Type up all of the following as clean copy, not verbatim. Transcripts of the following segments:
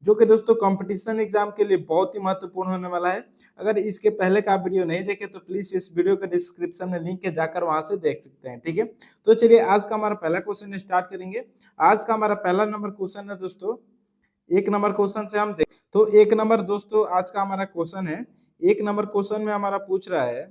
जो कि दोस्तों कंपटीशन एग्जाम के लिए बहुत ही महत्वपूर्ण होने वाला है। अगर इसके पहले का आप वीडियो नहीं देखे तो प्लीज इस वीडियो के डिस्क्रिप्शन में लिंक है, जाकर वहां से देख सकते हैं। ठीक है, तो चलिए आज का हमारा पहला क्वेश्चन स्टार्ट करेंगे। आज का हमारा पहला नंबर क्वेश्चन है दोस्तों, एक नंबर क्वेश्चन से हम देख तो एक नंबर दोस्तों आज का हमारा क्वेश्चन है। एक नंबर क्वेश्चन में हमारा पूछ रहा है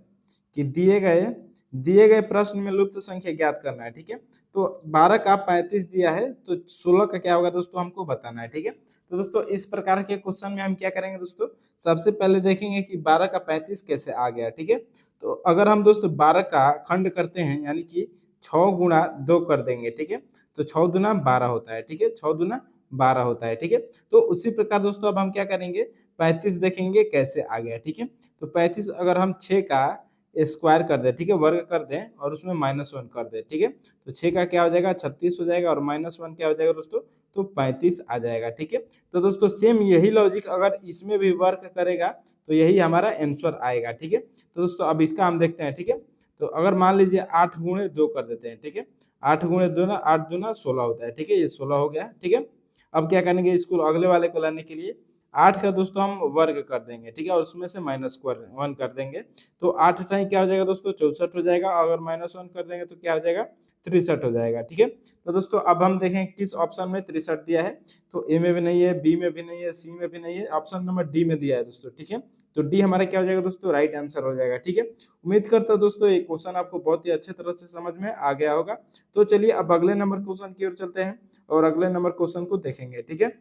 कि दिए गए प्रश्न में लुप्त संख्या ज्ञात करना है। ठीक है, तो 12 का 35 दिया है तो 16 का क्या होगा दोस्तों हमको बताना है। ठीक है, तो दोस्तों इस प्रकार के क्वेश्चन में हम क्या करेंगे दोस्तों, सबसे पहले देखेंगे कि 12 का 35 कैसे आ गया। ठीक है, तो अगर हम दोस्तों 12 का खंड करते हैं यानी कि 6 गुणा 2 कर देंगे। ठीक है, तो 6 दूना 12 होता है। ठीक है, 6 दूना 12 होता है। ठीक है, तो उसी प्रकार दोस्तों अब हम क्या करेंगे, 35 देखेंगे कैसे आ गया। ठीक है, तो 35 अगर हम 6 का स्क्वायर कर दे, ठीक है, वर्ग कर दें और उसमें -1 कर दे। ठीक है, तो 6 का क्या हो जाएगा 36 हो जाएगा और -1 क्या हो जाएगा दोस्तों, तो 35 आ जाएगा। ठीक है, तो दोस्तों सेम यही लॉजिक अगर इसमें भी वर्क करेगा तो यही हमारा आंसर आएगा। ठीक है, तो दोस्तों अब इसका हम देखते हैं। ठीक है, तो अगर मान लीजिए 8 गुणे 2 कर देते हैं। ठीक है, 8 गुणे 2 ना 8 दूना 16 होता है। ठीक है, ये 16 हो गया। ठीक है, अब क्या करेंगे, इसको अगले वाले को लाने के लिए 8 का दोस्तों हम वर्ग कर देंगे। ठीक है, और उसमें से -1 कर देंगे तो 8 टाइम क्या हो जाएगा दोस्तों 64 हो जाएगा। अगर -1 कर देंगे तो क्या हो जाएगा 63 हो जाएगा। ठीक है, तो दोस्तों अब हम देखें किस ऑप्शन में 63 दिया है। तो ए में भी नहीं है, बी में भी नहीं है, सी में भी नहीं है, ऑप्शन नंबर डी में दिया है दोस्तों। ठीक है, तो डी हमारा क्या हो जाएगा दोस्तों, राइट आंसर हो जाएगा। ठीक है, उम्मीद करता हूं दोस्तों ये क्वेश्चन आपको बहुत ही अच्छे तरह से समझ में आ गया होगा। तो चलिए अब अगले नंबर क्वेश्चन की ओर चलते हैं और अगले नंबर क्वेश्चन को देखेंगे। ठीक है,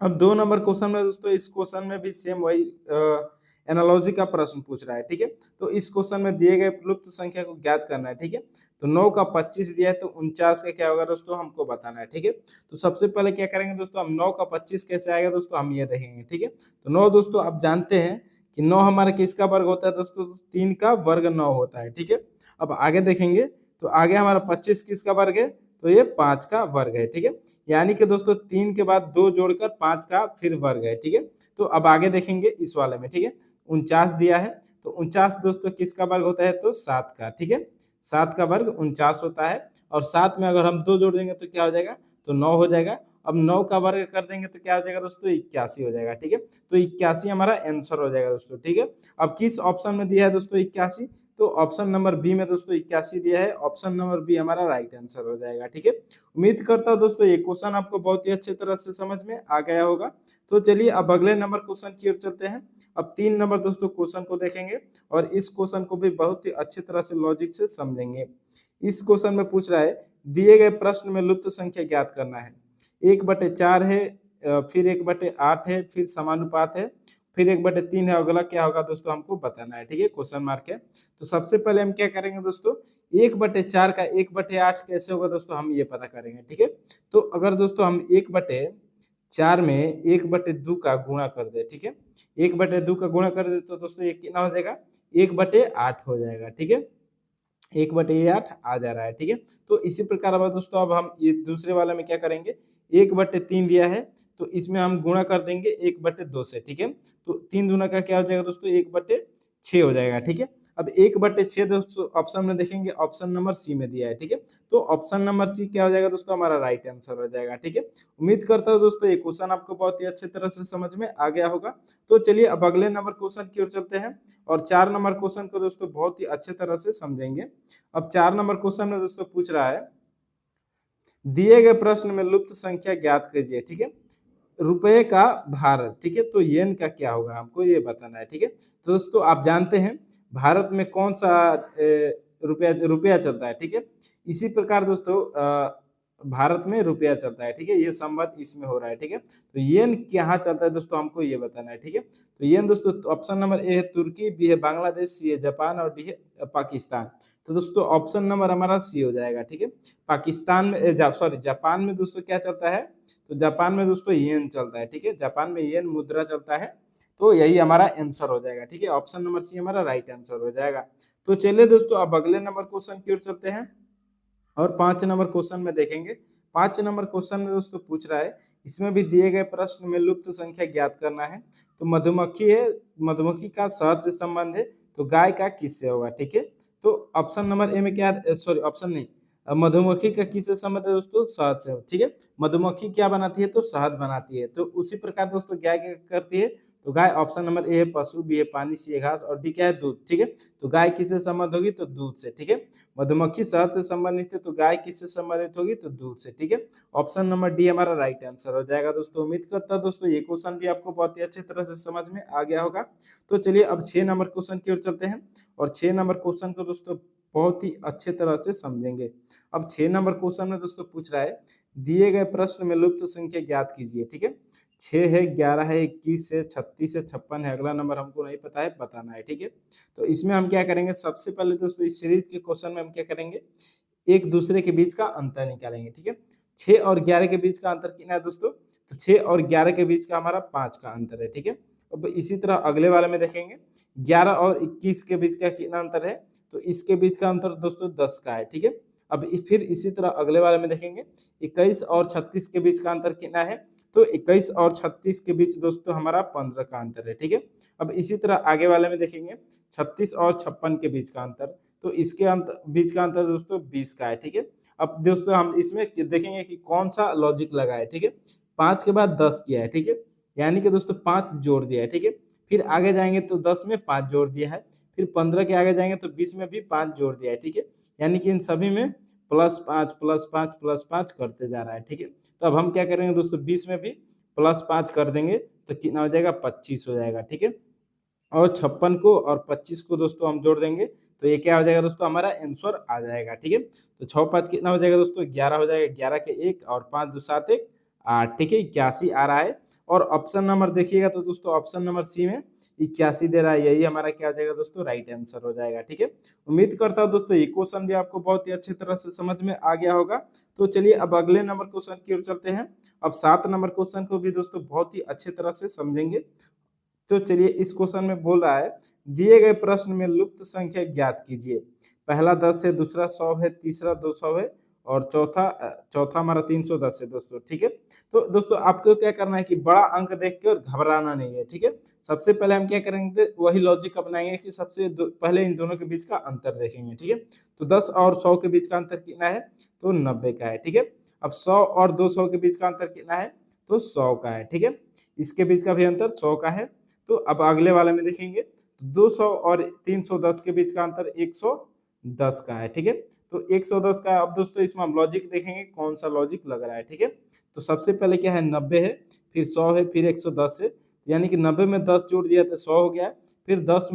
अब 2 नंबर क्वेश्चन में दोस्तों इस क्वेश्चन में भी सेम वही एनालॉजी का प्रश्न पूछ रहा है। ठीक है, तो इस क्वेश्चन में दिए गए लुप्त संख्या को ज्ञात करना है। ठीक है, तो 9 का 25 दिया है तो 49 का क्या होगा दोस्तों हमको बताना है। ठीक है, तो सबसे पहले क्या करेंगे दोस्तों, हम 9 का 25 कैसे आएगा दोस्तों हम ये देखेंगे। ठीक है, तो 9 दोस्तों आप जानते हैं कि 9 हमारा किसका वर्ग होता है दोस्तों, 3 का वर्ग 9 होता है। ठीक है, अब आगे देखेंगे तो आगे हमारा 25 किसका वर्ग है, तो ये 5 का वर्ग है। ठीक है, यानी कि दोस्तों 3 के बाद 2 जोड़कर 5 का फिर वर्ग है। ठीक है, तो अब आगे देखेंगे इस वाले में। ठीक है, 49 दिया है तो 49 दोस्तों किसका वर्ग होता है, तो 7 का। ठीक है, 7 का वर्ग 49 होता है और 7 में अगर हम 2 जोड़ देंगे तो क्या हो जाएगा, तो 9 हो जाएगा। अब 9 का वर्ग कर देंगे तो क्या हो जाएगा दोस्तों, 81 हो जाएगा। ठीक है, तो 81 हमारा आंसर हो जाएगा दोस्तों। ठीक है, अब किस ऑप्शन में दिया है दोस्तों 81, तो ऑप्शन नंबर बी में दोस्तों 81 दिया है। ऑप्शन नंबर बी हमारा राइट आंसर हो जाएगा। ठीक है, उम्मीद करता हूं दोस्तों ये क्वेश्चन आपको बहुत ही अच्छे तरह से समझ में आ गया होगा। तो चलिए अब अगले नंबर क्वेश्चन की ओर चलते हैं। अब 3 नंबर दोस्तों क्वेश्चन को देखेंगे और इस क्वेश्चन को भी बहुत ही अच्छे तरह से लॉजिक से समझेंगे। इस क्वेश्चन में पूछ रहा है दिए गए प्रश्न में लुप्त संख्या ज्ञात करना है। 1/4 है, फिर 1/8 है, फिर समानुपात है, फिर 1/3 है, अगला क्या होगा दोस्तों हमको बताना है। ठीक है, क्वेश्चन मार्क है। तो सबसे पहले हम क्या करेंगे दोस्तों, 1/4 का 1/8 कैसे होगा दोस्तों हम ये पता करेंगे। ठीक है, तो अगर दोस्तों हम 1/4 में 1/2 का गुणा कर दे। ठीक है, 1/2 का गुणा कर दे तो दोस्तों ये कितना हो जाएगा, 1/8 हो जाएगा। ठीक है, 1/8 आ जा रहा है। ठीक है, तो इसी प्रकार अब दोस्तों अब हम ये दूसरे वाले में क्या करेंगे, 1/3 दिया है तो इसमें हम गुणा कर देंगे 1/2 से। ठीक है, तो 3 दूना का क्या हो जाएगा दोस्तों 1/6 हो जाएगा। ठीक है, अब 1/6 दोस्तों ऑप्शन में देखेंगे, ऑप्शन नंबर सी में दिया है। ठीक है, तो ऑप्शन नंबर सी क्या हो जाएगा दोस्तों, हमारा राइट आंसर हो जाएगा। ठीक है, उम्मीद करता हूँ दोस्तों ये क्वेश्चन आपको बहुत ही अच्छे तरह से समझ में आ गया होगा। तो चलिए अब अगले नंबर क्वेश्चन की ओर चलते हैं और 4 नंबर क्वेश्चन को दोस्तों बहुत ही अच्छे तरह से समझेंगे। अब 4 नंबर क्वेश्चन में दोस्तों पूछ रहा है दिए गए प्रश्न में लुप्त संख्या ज्ञात कीजिए। ठीक है, रुपए का भारत। ठीक है, तो येन का क्या होगा हमको ये बताना है। ठीक है, तो दोस्तों आप जानते हैं भारत में कौन सा रुपया रुपया चलता है। ठीक है, इसी प्रकार दोस्तों भारत में रुपया चलता है। ठीक है, ये संबंध इसमें हो रहा है। ठीक है, तो येन कहाँ चलता है दोस्तों हमको ये बताना है। ठीक है, तो येन दोस्तों ऑप्शन नंबर ए है तुर्की, बी है बांग्लादेश, सी है जापान और डी है पाकिस्तान। तो दोस्तों ऑप्शन नंबर हमारा सी हो जाएगा। ठीक है, पाकिस्तान में सॉरी जापान में दोस्तों क्या चलता है, तो जापान में दोस्तों येन चलता है। ठीक है, जापान में येन मुद्रा चलता है, तो यही हमारा आंसर हो जाएगा। ठीक है, ऑप्शन नंबर सी हमारा राइट आंसर हो जाएगा। तो चलिए दोस्तों अब अगले नंबर क्वेश्चन की ओर चलते हैं और 5 नंबर क्वेश्चन में देखेंगे। 5 नंबर क्वेश्चन में दोस्तों पूछ रहा है इसमें भी दिए गए प्रश्न में लुप्त संख्या ज्ञात करना है। तो मधुमक्खी है, मधुमक्खी का शहद से संबंध है, तो गाय का किससे होगा। ठीक है, तो ऑप्शन नंबर ए में क्या, सॉरी ऑप्शन नहीं, मधुमक्खी का किससे संबंध है दोस्तों? शहद से, ठीक है। मधुमक्खी क्या बनाती है? तो शहद बनाती है। तो उसी प्रकार दोस्तों गाय क्या करती है? तो गाय ऑप्शन नंबर ए है पशु, बी है पानी, सी है घास और डी क्या है? दूध, ठीक है। तो गाय किससे संबंध होगी? तो दूध से, ठीक है। मधुमक्खी शहद से संबंधित है, तो गाय किससे संबंधित होगी? तो दूध से, ठीक है। ऑप्शन नंबर डी हमारा राइट आंसर हो जाएगा दोस्तों। उम्मीद करता हूं दोस्तों ये क्वेश्चन भी आपको बहुत ही अच्छी तरह से समझ में आ गया होगा। तो चलिए अब 6 नंबर क्वेश्चन की ओर चलते हैं और 6 नंबर क्वेश्चन को दोस्तों बहुत ही अच्छे तरह से समझेंगे। अब 6 नंबर क्वेश्चन में दोस्तों पूछ रहा है, दिए गए प्रश्न में लुप्त संख्या ज्ञात कीजिए, ठीक है। 6 है, 11 है, 21 है, 36 है, 56 है, अगला नंबर हमको नहीं पता है, बताना है, ठीक है। तो इसमें हम क्या करेंगे? सबसे पहले दोस्तों इस सीरीज के क्वेश्चन में हम क्या करेंगे? एक दूसरे के बीच का अंतर निकालेंगे, ठीक है। 6 और 11 के बीच का अंतर कितना है दोस्तों? तो 6 और 11 के बीच का हमारा 5 का अंतर है, ठीक है। अब इसी तरह अगले वाले में देखेंगे 11 और 21 के बीच का कितना अंतर है? तो इसके बीच का अंतर दोस्तों 10 का है, ठीक है। अब फिर इसी तरह अगले वाले में देखेंगे 21 और 36 के बीच का अंतर कितना है? तो 21 और 36 के बीच दोस्तों हमारा 15 का अंतर है, ठीक है। अब इसी तरह आगे वाले में देखेंगे 36 और 56 के बीच का अंतर, तो इसके बीच का अंतर दोस्तों 20 का है, ठीक है। अब दोस्तों हम इसमें देखेंगे कि कौन सा लॉजिक लगा है, ठीक है। 5 के बाद 10 किया है, ठीक है, यानी कि दोस्तों 5 जोड़ दिया है, ठीक है। फिर आगे जाएंगे तो 10 में 5 जोड़ दिया है, फिर 15 के आगे जाएंगे तो 20 में भी 5 जोड़ दिया है, ठीक है। यानी कि इन सभी में +5 +5 +5 करते जा रहा है, ठीक है। तो अब हम क्या करेंगे दोस्तों 20 में भी +5 कर देंगे तो कितना हो जाएगा? 25 हो जाएगा, ठीक है। और 56 को और 25 को दोस्तों हम जोड़ देंगे तो ये क्या हो जाएगा दोस्तों? हमारा आंसर आ जाएगा, ठीक है। तो 6 5 कितना हो जाएगा दोस्तों? 11 हो जाएगा, 11 के 1 और 5 2 7 1 8, ठीक है। 81 आ रहा है। और ऑप्शन नंबर देखिएगा तो दोस्तों ऑप्शन नंबर सी में 81 दे रहा है, यही हमारा क्या हो जाएगा दोस्तों? राइट आंसर हो जाएगा, ठीक है। उम्मीद करता हूँ दोस्तों ये क्वेश्चन भी आपको बहुत ही अच्छी तरह से समझ में आ गया होगा। तो चलिए अब अगले नंबर क्वेश्चन की ओर चलते हैं। अब 7 नंबर क्वेश्चन को भी दोस्तों बहुत ही अच्छी तरह से समझेंगे। तो चलिए इस क्वेश्चन में बोल रहा है, दिए गए प्रश्न में लुप्त संख्या ज्ञात कीजिए। पहला 10 है, दूसरा 100 है, तीसरा 200 है और चौथा हमारा 310 है दोस्तों, ठीक है। तो दोस्तों आपको क्या करना है कि बड़ा अंक देख के और घबराना नहीं है, ठीक है। सबसे पहले हम क्या करेंगे? वही लॉजिक अपनाएंगे कि सबसे पहले इन दोनों के बीच का अंतर देखेंगे, ठीक है। तो 10 और 100 के बीच का अंतर कितना है? तो 90 का है, ठीक है। अब 100 और 200 के बीच का अंतर कितना है? तो 100 का है, ठीक है। इसके बीच का भी अंतर 100 का है। तो अब अगले वाले में देखेंगे 200 और 310 के बीच का अंतर 110 का है, ठीक है। तो 110 का अब दोस्तों इसमें हम लॉजिक देखेंगे कौन सा लॉजिक लग रहा है, ठीक है। तो सबसे पहले क्या है? 90 है, फिर 100 है, फिर 110 है, यानी कि 90 में 10 जोड़ दिया तो 100 हो गया। फिर 100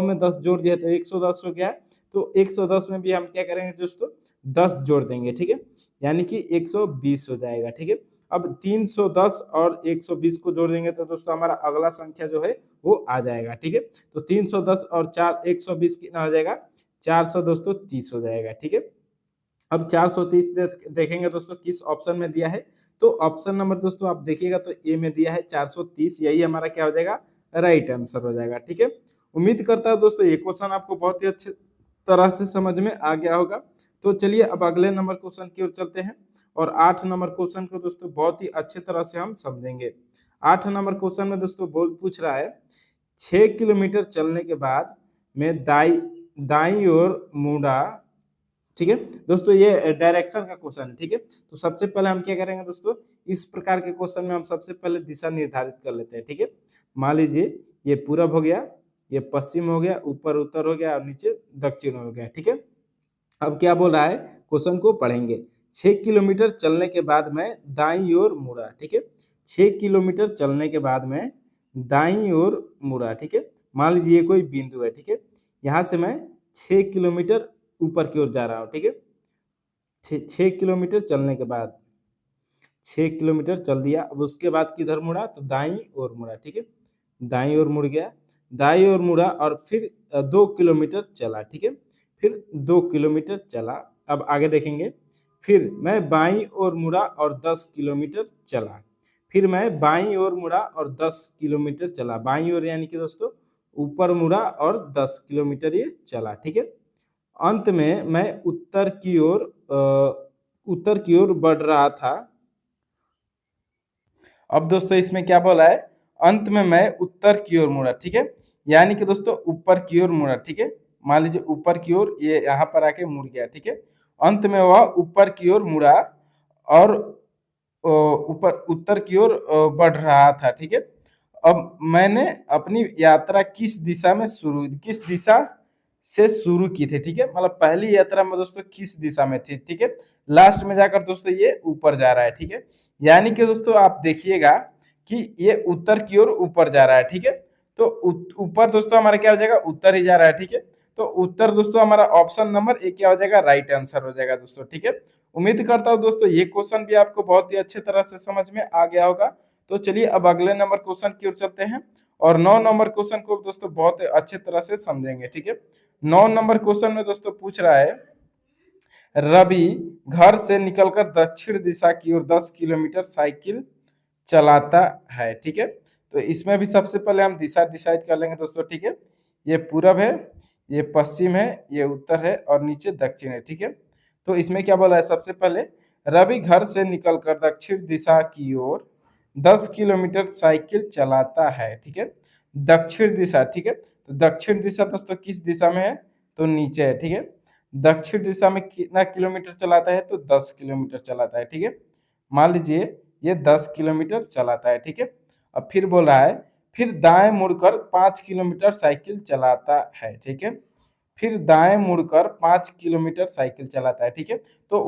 में 10 जोड़ दिया तो 110 हो गया। तो 110 में भी हम क्या करेंगे दोस्तों? 10 जोड़ देंगे, ठीक है, यानी कि 120 हो जाएगा, ठीक है। अब 310 और 120 को जोड़ देंगे तो दोस्तों हमारा अगला संख्या जो है वो आ जाएगा, ठीक है। तो 310 और 120 कितना हो जाएगा? 400 दोस्तों 30 हो जाएगा, ठीक है। अब 430 देखेंगे दोस्तों किस ऑप्शन में दिया है? तो ऑप्शन नंबर दोस्तों आप देखिएगा तो ए में दिया है 430, यही हमारा क्या हो जाएगा? राइट आंसर हो जाएगा, ठीक है। उम्मीद करता हूं दोस्तों ये क्वेश्चन आपको बहुत ही अच्छे तरह से समझ में आ गया होगा। तो चलिए अब अगले नंबर क्वेश्चन की ओर चलते हैं और 8 नंबर क्वेश्चन को दोस्तों बहुत ही अच्छे तरह से हम समझेंगे। 8 नंबर क्वेश्चन में दोस्तों पूछ रहा है, 6 किलोमीटर चलने के बाद मैं दाई ओर मुड़ा, ठीक है। दोस्तों ये डायरेक्शन का क्वेश्चन है, ठीक है। तो सबसे पहले हम क्या करेंगे दोस्तों? इस प्रकार के क्वेश्चन में हम सबसे पहले दिशा निर्धारित कर लेते हैं, ठीक है। मान लीजिए ये पूरब हो गया, ये पश्चिम हो गया, ऊपर उत्तर हो गया और नीचे दक्षिण हो गया, ठीक है। अब क्या बोल रहा है? क्वेश्चन को पढ़ेंगे। 6 किलोमीटर चलने के बाद मैं दाईं ओर मुड़ा, ठीक है। 6 किलोमीटर चलने के बाद मैं दाईं ओर मुड़ा, ठीक है। मान लीजिए ये कोई बिंदु है, ठीक है। यहाँ से मैं 6 किलोमीटर ऊपर की ओर जा रहा हूँ, ठीक है। 6 किलोमीटर चलने के बाद 6 किलोमीटर चल दिया। अब उसके बाद किधर मुड़ा? तो दाईं ओर मुड़ा, ठीक है। दाईं ओर मुड़ गया, दाईं ओर मुड़ा और फिर 2 किलोमीटर चला, ठीक है। फिर 2 किलोमीटर चला। अब आगे देखेंगे, फिर मैं बाईं ओर मुड़ा और 10 किलोमीटर चला। फिर मैं बाईं ओर मुड़ा और 10 किलोमीटर चला। बाईं ओर यानी कि दोस्तों ऊपर मुड़ा और 10 किलोमीटर ये चला, ठीक है। अंत में मैं उत्तर की ओर बढ़ रहा था। अब दोस्तों इसमें क्या बोला है? अंत में मैं उत्तर की ओर मुड़ा, ठीक है, यानी कि दोस्तों ऊपर की ओर मुड़ा, ठीक है। मान लीजिए ऊपर की ओर ये यहाँ पर आके मुड़ गया, ठीक है। अंत में वह ऊपर की ओर मुड़ा और ऊपर उत्तर की ओर बढ़ रहा था। ठीक है, अब मैंने अपनी यात्रा किस दिशा से शुरू की थी। ठीक है, मतलब पहली यात्रा में दोस्तों किस दिशा में थी। ठीक है, लास्ट में जाकर दोस्तों ये ऊपर जा रहा है। ठीक है, यानी कि दोस्तों आप देखिएगा कि ये उत्तर की ओर ऊपर जा रहा है। ठीक है, तो ऊपर दोस्तों हमारा क्या हो जाएगा, उत्तर ही जा रहा है। ठीक है, तो उत्तर दोस्तों हमारा ऑप्शन नंबर ए क्या हो जाएगा, राइट आंसर हो जाएगा दोस्तों। ठीक है, उम्मीद करता हूँ दोस्तों ये क्वेश्चन भी आपको बहुत ही अच्छे तरह से समझ में आ गया होगा। तो चलिए अब अगले नंबर क्वेश्चन की ओर चलते हैं और 9 नंबर क्वेश्चन को दोस्तों बहुत अच्छे तरह से समझेंगे। ठीक है, 9 नंबर क्वेश्चन में दोस्तों पूछ रहा है, रवि घर से निकलकर दक्षिण दिशा की ओर 10 किलोमीटर साइकिल चलाता है। ठीक है, तो इसमें भी सबसे पहले हम दिशा डिसाइड कर लेंगे दोस्तों। ठीक है, ये पूरब है, ये पश्चिम है, ये उत्तर है और नीचे दक्षिण है। ठीक है, तो इसमें क्या बोला है, सबसे पहले रवि घर से निकलकर दक्षिण दिशा की ओर 10 किलोमीटर साइकिल चलाता है। ठीक है, दक्षिण दिशा। ठीक है, तो दक्षिण दिशा दोस्तों किस दिशा में है, तो नीचे है। ठीक है, दक्षिण दिशा में कितना किलोमीटर चलाता है, तो 10 किलोमीटर चलाता है। ठीक है, मान लीजिए ये 10 किलोमीटर चलाता है। ठीक है, अब फिर बोल रहा है, फिर दाएं मुड़कर 5 किलोमीटर साइकिल चलाता है। ठीक है, फिर दाएं मुड़कर 5 किलोमीटर साइकिल चलाता है। ठीक है, तो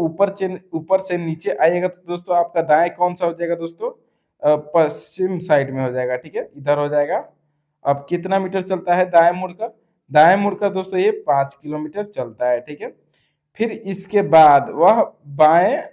ऊपर से नीचे आइएगा तो दोस्तों आपका दाएं कौन सा हो जाएगा दोस्तों, पश्चिम साइड में हो जाएगा। ठीक है, इधर हो जाएगा। अब कितना मीटर चलता है दाएं मुड़कर, दाएं मुड़कर दोस्तों ये 5 किलोमीटर चलता है। ठीक है, फिर इसके बाद वह बाएं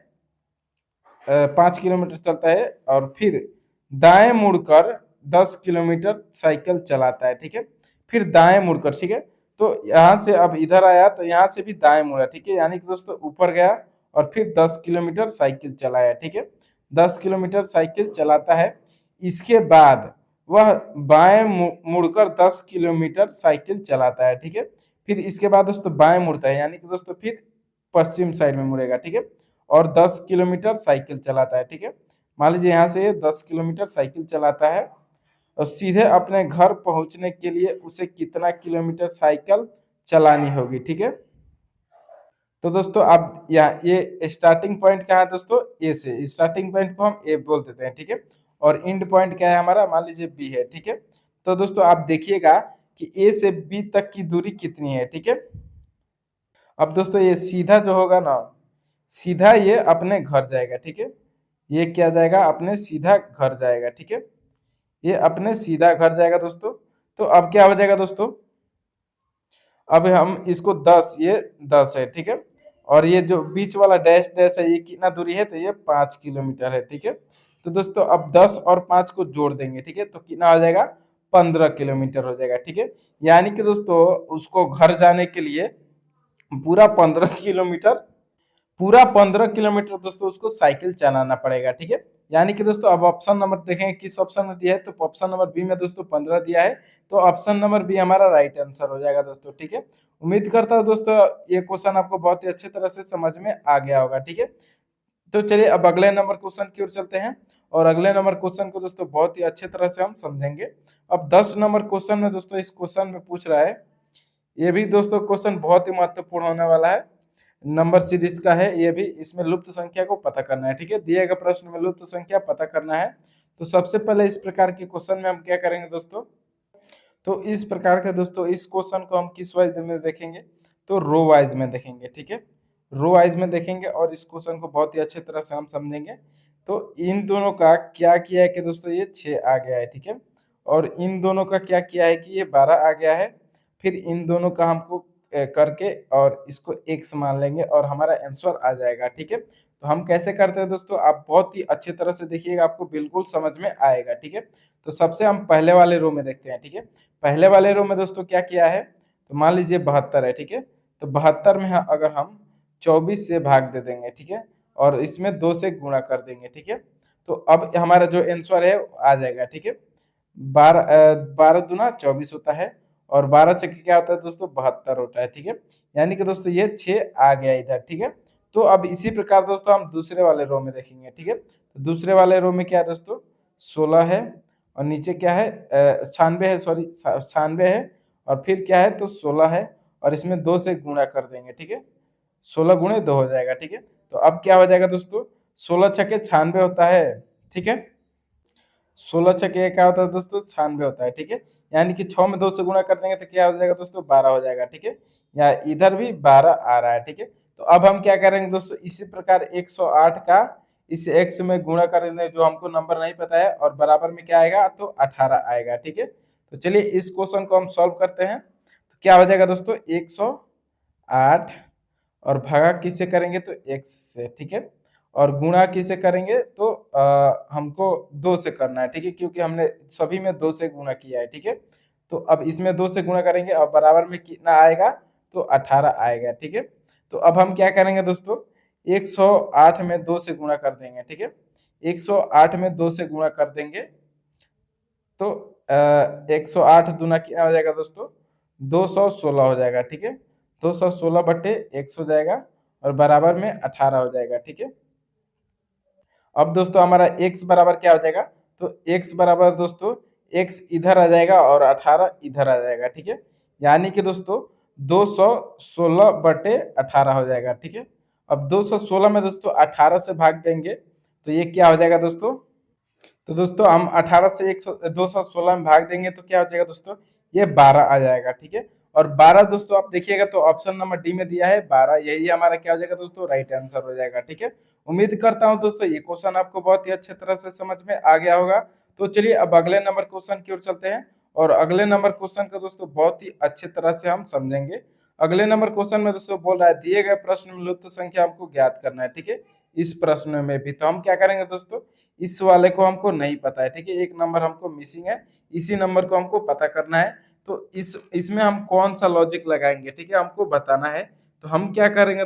5 किलोमीटर चलता है और फिर दाएं मुड़कर 10 किलोमीटर साइकिल चलाता है। ठीक है, फिर दाएं मुड़कर। ठीक है, तो यहाँ से अब इधर आया तो यहाँ से भी दाएं मुड़ा। ठीक है, यानी कि दोस्तों ऊपर गया और फिर 10 किलोमीटर साइकिल चलाया। ठीक है, 10 किलोमीटर साइकिल चलाता है। इसके बाद वह बाएं मुड़कर 10 किलोमीटर साइकिल चलाता है। ठीक है, फिर इसके बाद दोस्तों बाएं मुड़ता है, यानी कि दोस्तों फिर पश्चिम साइड में मुड़ेगा। ठीक है, और 10 किलोमीटर साइकिल चलाता है। ठीक है, मान लीजिए यहाँ से 10 किलोमीटर साइकिल चलाता है और सीधे अपने घर पहुंचने के लिए उसे कितना किलोमीटर साइकिल चलानी होगी। ठीक है, तो दोस्तों अब यहाँ ये स्टार्टिंग पॉइंट क्या है दोस्तों, ए से, स्टार्टिंग पॉइंट को हम ए बोल देते हैं। ठीक है, और एंड पॉइंट क्या है हमारा, मान लीजिए बी है। ठीक है, तो दोस्तों आप देखिएगा कि ए से बी तक की दूरी कितनी है। ठीक है, अब दोस्तों ये सीधा जो होगा ना, सीधा ये अपने घर जाएगा। ठीक है, ये क्या जाएगा, अपने सीधा घर जाएगा। ठीक है, ये अपने सीधा घर जाएगा दोस्तों। तो अब क्या हो जाएगा दोस्तों, अब हम इसको 10, ये 10 है। ठीक है, और ये जो बीच वाला डैश डैश है ये कितना दूरी है, तो ये 5 किलोमीटर है। ठीक है, तो दोस्तों अब 10 और 5 को जोड़ देंगे। ठीक है, तो कितना हो जाएगा, 15 किलोमीटर हो जाएगा। ठीक है, यानी कि दोस्तों उसको घर जाने के लिए पूरा 15 किलोमीटर, पूरा 15 किलोमीटर दोस्तों उसको साइकिल चलाना पड़ेगा। ठीक है, यानी कि दोस्तों अब ऑप्शन नंबर देखेंगे किस ऑप्शन में दिया है, तो ऑप्शन नंबर बी में दोस्तों 15 दिया है, तो ऑप्शन नंबर बी हमारा राइट आंसर हो जाएगा दोस्तों। ठीक है, उम्मीद करता हूँ दोस्तों ये क्वेश्चन आपको बहुत ही अच्छे तरह से समझ में आ गया होगा। ठीक है, तो चलिए अब अगले नंबर क्वेश्चन की ओर चलते हैं और अगले नंबर क्वेश्चन को दोस्तों बहुत ही अच्छे तरह से हम समझेंगे। अब 10 नंबर क्वेश्चन में दोस्तों इस क्वेश्चन में पूछ रहा है, ये भी दोस्तों क्वेश्चन बहुत ही महत्वपूर्ण होने वाला है, नंबर सीरीज का है ये भी। इसमें लुप्त संख्या को पता करना है। ठीक है, दिए गए प्रश्न में लुप्त संख्या पता करना है। तो सबसे पहले इस प्रकार के क्वेश्चन में हम क्या करेंगे दोस्तों, तो इस प्रकार के दोस्तों इस क्वेश्चन को हम किस वाइज में देखेंगे, तो रो वाइज में देखेंगे। ठीक है, रो वाइज में देखेंगे और इस क्वेश्चन को बहुत ही अच्छे तरह से हम समझेंगे। तो इन दोनों का क्या किया है कि दोस्तों ये 6 आ गया है। ठीक है, और इन दोनों का क्या किया है कि ये 12 आ गया है। फिर इन दोनों का हमको करके और इसको x मान लेंगे और हमारा आंसर आ जाएगा। ठीक है, तो हम कैसे करते हैं दोस्तों, आप बहुत ही अच्छे तरह से देखिएगा, आपको बिल्कुल समझ में आएगा। ठीक है, तो सबसे हम पहले वाले रो में देखते हैं। ठीक है, पहले वाले रो में दोस्तों क्या किया है, तो मान लीजिए 72 है। ठीक है, तो 72 में अगर हम 24 से भाग दे देंगे। ठीक है, और इसमें 2 से गुणा कर देंगे। ठीक है, तो अब हमारा जो आंसर है आ जाएगा। ठीक है, 12 दूना 24 होता है और 12 छक्के क्या होता है दोस्तों, 72 होता है। ठीक है, यानी कि दोस्तों ये 6 आ गया इधर। ठीक है, तो अब इसी प्रकार दोस्तों हम दूसरे वाले रो में देखेंगे। ठीक है, तो दूसरे वाले रो में क्या है दोस्तों, 16 है और नीचे क्या है, 96 है, सॉरी 96 है और फिर क्या है, तो 16 है और इसमें 2 से गुणा कर देंगे। ठीक है, 16 गुणे 2 हो जाएगा, ठीक है। तो अब क्या हो जाएगा दोस्तों, 16 छके 96 होता है, ठीक है। 16 छके क्या होता है दोस्तों, 96 होता है, ठीक है। यानी कि 6 में 2 से गुणा कर देंगे तो क्या हो जाएगा दोस्तों, 12 हो जाएगा, ठीक है। या इधर भी 12 आ रहा है, ठीक है। तो अब हम क्या करेंगे दोस्तों, इसी प्रकार 108 का इस x में गुणा करेंगे, जो हमको नंबर नहीं पता है, और बराबर में क्या आएगा, तो 18 आएगा, ठीक है। तो चलिए इस क्वेश्चन को हम सॉल्व करते हैं। तो क्या हो जाएगा दोस्तों, 108 और भागा किससे करेंगे, तो x से, ठीक है। और गुणा किसे करेंगे, तो हमको 2 से करना है, ठीक है, क्योंकि हमने सभी में 2 से गुणा किया है, ठीक है। तो अब इसमें 2 से गुणा करेंगे और बराबर में कितना आएगा, तो 18 आएगा, ठीक है। तो अब हम क्या करेंगे दोस्तों, 108 में 2 से गुणा कर देंगे, ठीक है। 108 में 2 से गुणा कर देंगे तो 108 दूना क्या हो जाएगा दोस्तों, 216 हो जाएगा, ठीक है। 216 बटे 100 हो जाएगा और बराबर में 18 हो जाएगा, ठीक है। अब दोस्तों हमारा x बराबर क्या हो जाएगा, तो x बराबर दोस्तों x इधर आ जाएगा और 18 इधर आ जाएगा, ठीक है। यानी कि दोस्तों 216 बटे 18 हो जाएगा, ठीक है। अब 216 में दोस्तों 18 से भाग देंगे तो ये क्या हो जाएगा दोस्तों, तो दोस्तों हम 18 से 216 में भाग देंगे तो क्या हो जाएगा दोस्तों, ये 12 आ जाएगा, ठीक है। और 12 दोस्तों आप देखिएगा तो ऑप्शन नंबर डी में दिया है 12, यही हमारा क्या हो जाएगा दोस्तों, राइट आंसर हो जाएगा, ठीक है। उम्मीद करता हूं दोस्तों ये क्वेश्चन आपको बहुत ही अच्छे तरह से समझ में आ गया होगा। तो चलिए अब अगले नंबर क्वेश्चन की ओर चलते हैं, और अगले नंबर क्वेश्चन को दोस्तों बहुत ही अच्छे तरह से हम समझेंगे। अगले नंबर क्वेश्चन में दोस्तों बोल रहा है, दिए गए प्रश्न में लुप्त संख्या हमको ज्ञात करना है, ठीक है। इस प्रश्न में भी तो हम क्या करेंगे दोस्तों, इस वाले को हमको नहीं पता है, ठीक है, एक नंबर हमको मिसिंग है, इसी नंबर को हमको पता करना है। तो इसमें हम कौन सा लॉजिक लगाएंगे, ठीक है, हमको बताना है। तो हम क्या करेंगे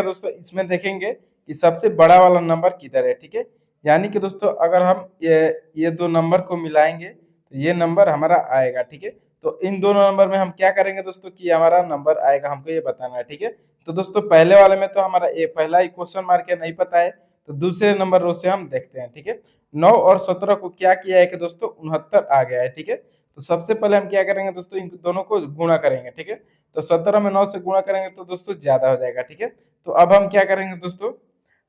दोस्तों, इसमें देखेंगे कि सबसे बड़ा वाला नंबर किधर है, ठीक है। यानी कि दोस्तों अगर हम ये दो नंबर को मिलाएंगे तो ये नंबर हमारा आएगा, ठीक है। तो इन दोनों नंबर में हम क्या करेंगे दोस्तों, कि हमारा नंबर आएगा, हमको ये बताना है, ठीक है। तो दोस्तों पहले वाले में तो हमारा ये पहला ही क्वेश्चन मार्क है, नहीं पता है, तो दूसरे नंबर रो से हम देखते हैं, ठीक है। 9 और 17 को क्या किया है कि दोस्तों 69 आ गया है, ठीक है। तो सबसे पहले हम क्या करेंगे दोस्तों, इन दोनों को गुणा करेंगे, ठीक है। तो 17 में 9 से गुणा करेंगे तो दोस्तों ज्यादा हो जाएगा, ठीक है। तो अब हम क्या करेंगे दोस्तों,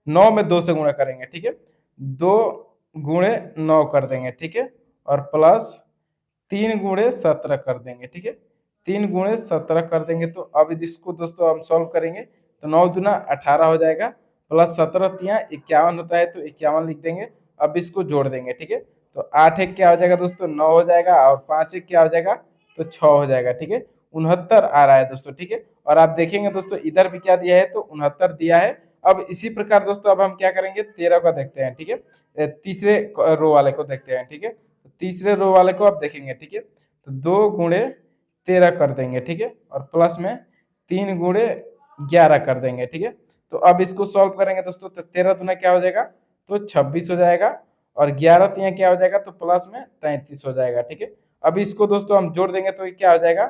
9 में 2 से गुणा करेंगे, ठीक है। 2 गुणे 9 कर देंगे, ठीक है, और प्लस 3 गुणे 17 कर देंगे, ठीक है। 3 गुणे 17 कर देंगे तो अब इसको दोस्तों हम सॉल्व करेंगे तो 9 दूना 18 हो जाएगा, प्लस 17 तिया 51 होता है तो 51 लिख देंगे। अब इसको जोड़ देंगे, ठीक है। तो 8 एक क्या हो जाएगा दोस्तों, 9 हो जाएगा, और 5 एक क्या हो जाएगा, तो 6 हो जाएगा, ठीक है। 69 आ रहा है दोस्तों, ठीक है। और आप देखेंगे दोस्तों इधर भी क्या दिया है, तो 69 दिया है। अब इसी प्रकार दोस्तों अब हम क्या करेंगे, 13 का देखते हैं, ठीक है। तीसरे रो वाले को देखते हैं, ठीक है। तीसरे रो वाले को आप देखेंगे, ठीक है। तो 2 गुणे 13 कर देंगे, ठीक है, और प्लस में 3 गुणे 11 कर देंगे, ठीक है। तो अब इसको सॉल्व करेंगे दोस्तों तो 13 दूना क्या हो जाएगा, तो 26 हो जाएगा, और 11 तिया क्या हो जाएगा, तो प्लस में 33 हो जाएगा, ठीक है। अब इसको दोस्तों हम जोड़ देंगे तो ये क्या हो जाएगा,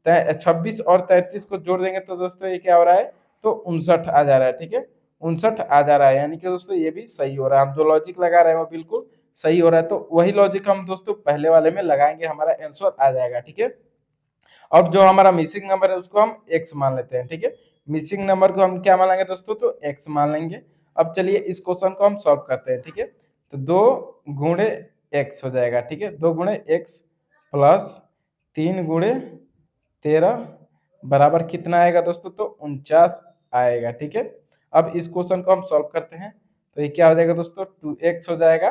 26 और 33 को जोड़ देंगे तो दोस्तों ये क्या हो रहा है, तो 59 आ जा रहा है, ठीक है। 59 आ जा रहा है, यानी कि दोस्तों ये भी सही हो रहा है, हम जो लॉजिक लगा रहे हैं वो बिल्कुल सही हो रहा है। तो वही लॉजिक हम दोस्तों पहले वाले में लगाएंगे, हमारा आंसर आ जाएगा, ठीक है। अब जो हमारा मिसिंग नंबर है उसको हम x मान लेते हैं, ठीक है। मिसिंग नंबर को हम क्या मान लेंगे दोस्तों, तो x मान लेंगे। अब चलिए इस क्वेश्चन को हम सॉल्व करते हैं, ठीक है। तो 2 गुणे x हो जाएगा, ठीक है, 2 गुणे x प्लस 3 गुणे 13 बराबर कितना आएगा दोस्तों, तो 49 आएगा, ठीक है। अब इस क्वेश्चन को हम सॉल्व करते हैं तो ये क्या हो जाएगा दोस्तों, 2x हो जाएगा,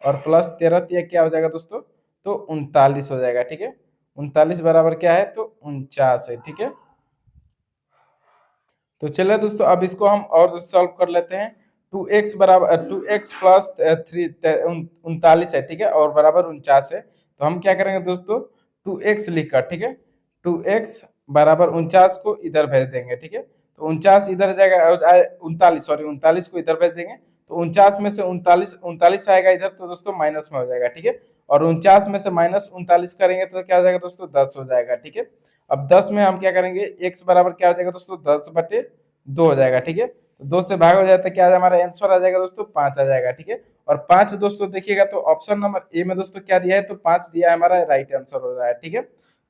और प्लस 13 ये क्या हो जाएगा दोस्तों, तो 39 हो जाएगा, ठीक है। 39 बराबर क्या है, तो 49 है, ठीक है। तो चलिए दोस्तों अब इसको हम और सॉल्व कर लेते हैं। 2x बराबर 2x प्लस 39 है, ठीक है, और बराबर 49 है। तो हम क्या करेंगे दोस्तों, 2x लिखकर, ठीक है, 2x बराबर 49 को इधर भेज देंगे, ठीक है। तो 49 इधर जाएगा, 39 सॉरी 39 को इधर भेज देंगे तो 49 में से 39 आएगा इधर, तो दोस्तों माइनस में हो जाएगा, ठीक है। और 49 में से माइनस 39 करेंगे तो क्या हो जाएगा दोस्तों, 10 हो जाएगा, ठीक है। अब 10 में हम क्या करेंगे, x बराबर क्या हो जाएगा दोस्तों, 10 बटे 2 हो जाएगा, ठीक है। तो 2 से भाग हो जाता है, क्या हमारा आंसर आ जाएगा दोस्तों, 5 आ जाएगा, ठीक है। और 5 दोस्तों देखिएगा तो ऑप्शन नंबर ए में दोस्तों क्या दिया है, तो 5 दिया है, हमारा राइट आंसर हो रहा है, ठीक है।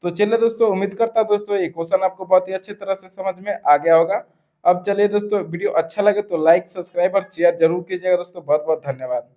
तो चलिए दोस्तों, उम्मीद करता हूं दोस्तों ये क्वेश्चन आपको बहुत ही अच्छी तरह से समझ में आ गया होगा। अब चलिए दोस्तों, वीडियो अच्छा लगे तो लाइक, सब्सक्राइब और शेयर जरूर कीजिएगा दोस्तों। बहुत बहुत धन्यवाद।